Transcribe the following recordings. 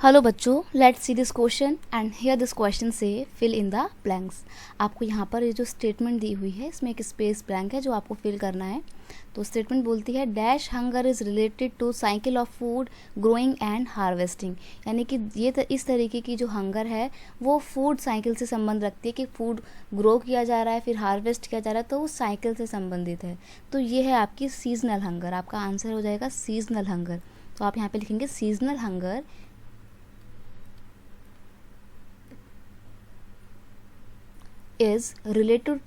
Hello बच्चों, let's see this question and here this question से fill in the blanks. आपको यहाँ पर ये जो स्टेटमेंट दी हुई है इसमें एक स्पेस ब्लैंक है जो आपको फिल करना है। तो स्टेटमेंट बोलती है dash hunger is related to cycle of food growing and harvesting. यानी कि इस तरीके की जो हंगर है वो फूड साइकिल से संबंध रखती है कि फूड ग्रो किया जा रहा है फिर हार्वेस्ट किया जा रहा है, तो वो साइकिल से संबंधित है। तो ये है आपकी सीजनल हंगर। आपका आंसर हो जाएगा सीजनल हंगर। तो आप यहाँ पे लिखेंगे seasonal hunger is related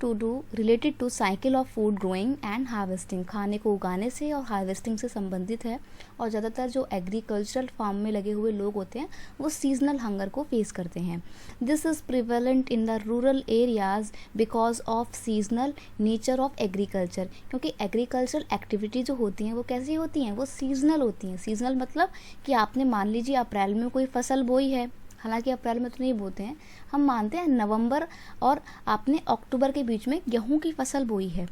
to cycle of food growing and harvesting। खाने को उगाने से और हार्वेस्टिंग से संबंधित है। और ज़्यादातर जो एग्रीकल्चरल फार्म में लगे हुए लोग होते हैं वो सीजनल हंगर को फेस करते हैं। This is prevalent in the rural areas because of seasonal nature of agriculture. क्योंकि एग्रीकल्चरल एक्टिविटी जो होती हैं वो कैसी होती हैं, वो सीजनल होती हैं। सीजनल मतलब कि आपने मान लीजिए अप्रैल में कोई फसल बोई है, हालांकि अप्रैल में तो नहीं बोते हैं, हम मानते हैं नवंबर और आपने अक्टूबर के बीच में गेहूं की फसल बोई है।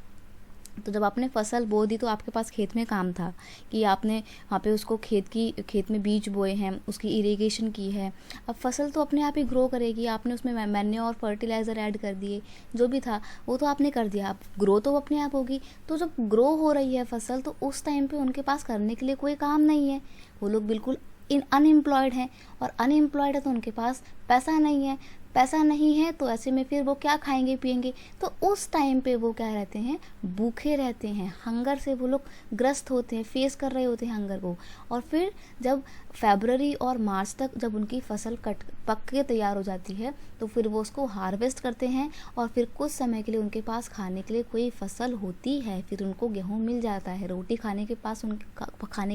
तो जब आपने फसल बो दी तो आपके पास खेत में काम था कि आपने वहाँ पे उसको खेत में बीज बोए हैं, उसकी इरिगेशन की है। अब फसल तो अपने आप ही ग्रो करेगी, आपने उसमें मैन्योर और फर्टिलाइज़र ऐड कर दिए, जो भी था वो तो आपने कर दिया, अब ग्रो तो अपने आप होगी। तो जब ग्रो हो रही है फसल तो उस टाइम पे उनके पास करने के लिए कोई काम नहीं है, वो लोग बिल्कुल अनएम्प्लॉयड हैं। और अनएम्प्लॉयड है तो उनके पास पैसा नहीं है, पैसा नहीं है तो ऐसे में फिर वो क्या खाएंगे पिएंगे। तो उस टाइम पे वो क्या रहते हैं, भूखे रहते हैं, हंगर से वो लोग ग्रस्त होते हैं, फेस कर रहे होते हैं हंगर को। और फिर जब फरवरी और मार्च तक जब उनकी फसल पक के तैयार हो जाती है तो फिर वो उसको हार्वेस्ट करते हैं और फिर कुछ समय के लिए उनके पास खाने के लिए कोई फसल होती है, फिर उनको गेहूँ मिल जाता है, रोटी खाने के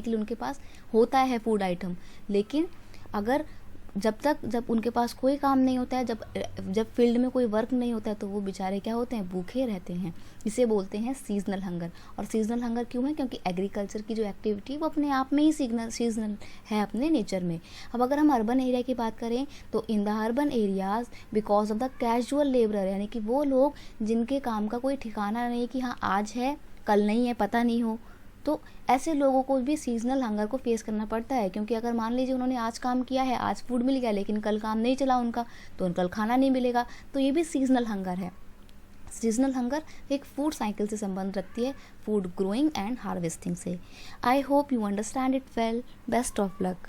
लिए उनके पास होता है फूड आइटम। लेकिन अगर जब उनके पास कोई काम नहीं होता है, जब फील्ड में कोई वर्क नहीं होता है तो वो बेचारे क्या होते हैं, भूखे रहते हैं। इसे बोलते हैं सीजनल हंगर। और सीजनल हंगर क्यों है, क्योंकि एग्रीकल्चर की जो एक्टिविटी वो अपने आप में ही सीजनल है अपने नेचर में। अब अगर हम अर्बन एरिया की बात करें तो in the urban areas because of the casual labourer, यानी कि वो लोग जिनके काम का कोई ठिकाना नहीं कि हाँ आज है कल नहीं है, पता नहीं हो, तो ऐसे लोगों को भी सीजनल हंगर को फेस करना पड़ता है। क्योंकि अगर मान लीजिए उन्होंने आज काम किया है, आज फूड मिल गया, लेकिन कल काम नहीं चला उनका, तो कल खाना नहीं मिलेगा, तो ये भी सीजनल हंगर है। सीजनल हंगर एक फूड साइकिल से संबंध रखती है, फूड ग्रोइंग एंड हार्वेस्टिंग से। I hope you understand it well. Best of luck.